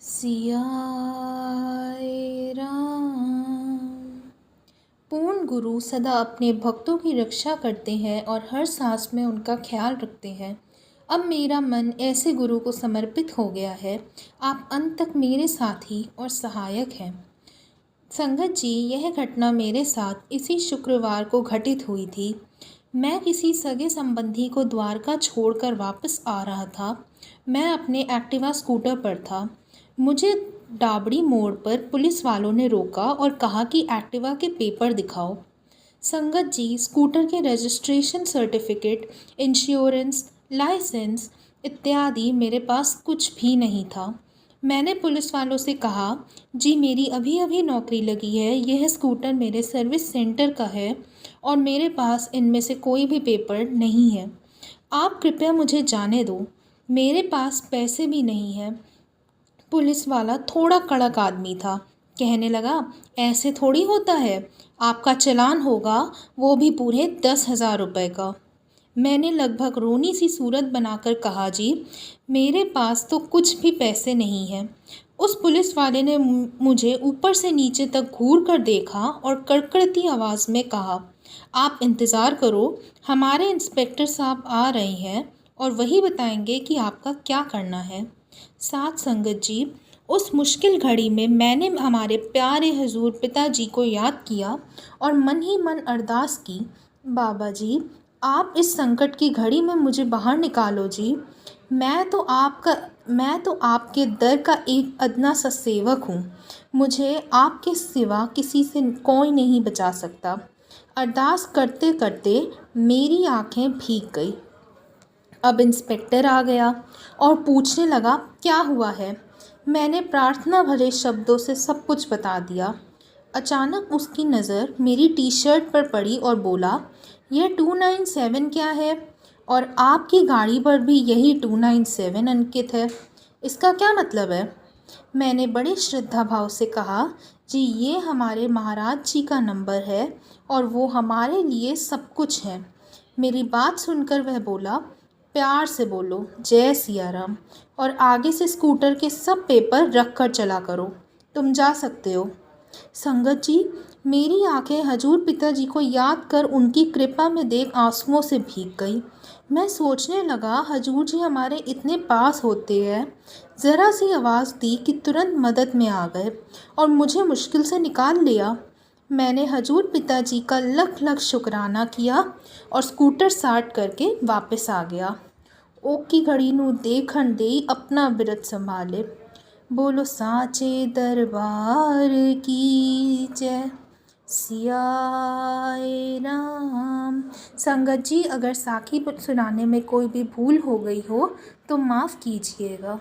सियाए राम। पूर्ण गुरु सदा अपने भक्तों की रक्षा करते हैं और हर सांस में उनका ख्याल रखते हैं। अब मेरा मन ऐसे गुरु को समर्पित हो गया है। आप अंत तक मेरे साथी और सहायक हैं। संगत जी, यह घटना मेरे साथ इसी शुक्रवार को घटित हुई थी। मैं किसी सगे संबंधी को द्वारका छोड़कर वापस आ रहा था। मैं अपने एक्टिवा स्कूटर पर था। मुझे डाबड़ी मोड़ पर पुलिस वालों ने रोका और कहा कि एक्टिवा के पेपर दिखाओ। संगत जी, स्कूटर के रजिस्ट्रेशन सर्टिफिकेट, इंश्योरेंस, लाइसेंस इत्यादि मेरे पास कुछ भी नहीं था। मैंने पुलिस वालों से कहा, जी मेरी अभी अभी नौकरी लगी है, यह स्कूटर मेरे सर्विस सेंटर का है और मेरे पास इनमें से कोई भी पेपर नहीं है। आप कृपया मुझे जाने दो, मेरे पास पैसे भी नहीं हैं। पुलिस वाला थोड़ा कड़क आदमी था। कहने लगा, ऐसे थोड़ी होता है, आपका चालान होगा, वो भी पूरे 10,000 रुपये का। मैंने लगभग रोनी सी सूरत बनाकर कहा, जी मेरे पास तो कुछ भी पैसे नहीं हैं। उस पुलिस वाले ने मुझे ऊपर से नीचे तक घूर कर देखा और कड़कड़ती आवाज़ में कहा, आप इंतज़ार करो, हमारे इंस्पेक्टर साहब आ रहे हैं और वही बताएंगे कि आपका क्या करना है। साथ संगत जी, उस मुश्किल घड़ी में मैंने हमारे प्यारे हजूर पिताजी को याद किया और मन ही मन अरदास की, बाबा जी आप इस संकट की घड़ी में मुझे बाहर निकालो जी। मैं तो आपके दर का एक अदना सा सेवक हूँ। मुझे आपके सिवा किसी से कोई नहीं बचा सकता। अरदास करते करते मेरी आंखें भीग गई। अब इंस्पेक्टर आ गया और पूछने लगा, क्या हुआ है। मैंने प्रार्थना भरे शब्दों से सब कुछ बता दिया। अचानक उसकी नज़र मेरी टी शर्ट पर पड़ी और बोला, यह 297 क्या है, और आपकी गाड़ी पर भी यही 297 अंकित है, इसका क्या मतलब है। मैंने बड़े श्रद्धा भाव से कहा, जी ये हमारे महाराज जी का नंबर है और वो हमारे लिए सब कुछ है। मेरी बात सुनकर वह बोला, प्यार से बोलो जय सिया राम और आगे से स्कूटर के सब पेपर रख कर चला करो, तुम जा सकते हो। संगत जी, मेरी आंखें हजूर पिताजी को याद कर उनकी कृपा में देख आंसुओं से भीग गई। मैं सोचने लगा, हजूर जी हमारे इतने पास होते हैं, ज़रा सी आवाज़ दी कि तुरंत मदद में आ गए और मुझे मुश्किल से निकाल लिया। मैंने हजूर पिताजी का लख लख शुक्राना किया और स्कूटर स्टार्ट करके वापस आ गया। ओ की घड़ी नू देखण देई अपना बिरत संभाले। बोलो साचे दरबार की जय। सियाए राम। संगत जी, अगर साखी सुनाने में कोई भी भूल हो गई हो तो माफ़ कीजिएगा।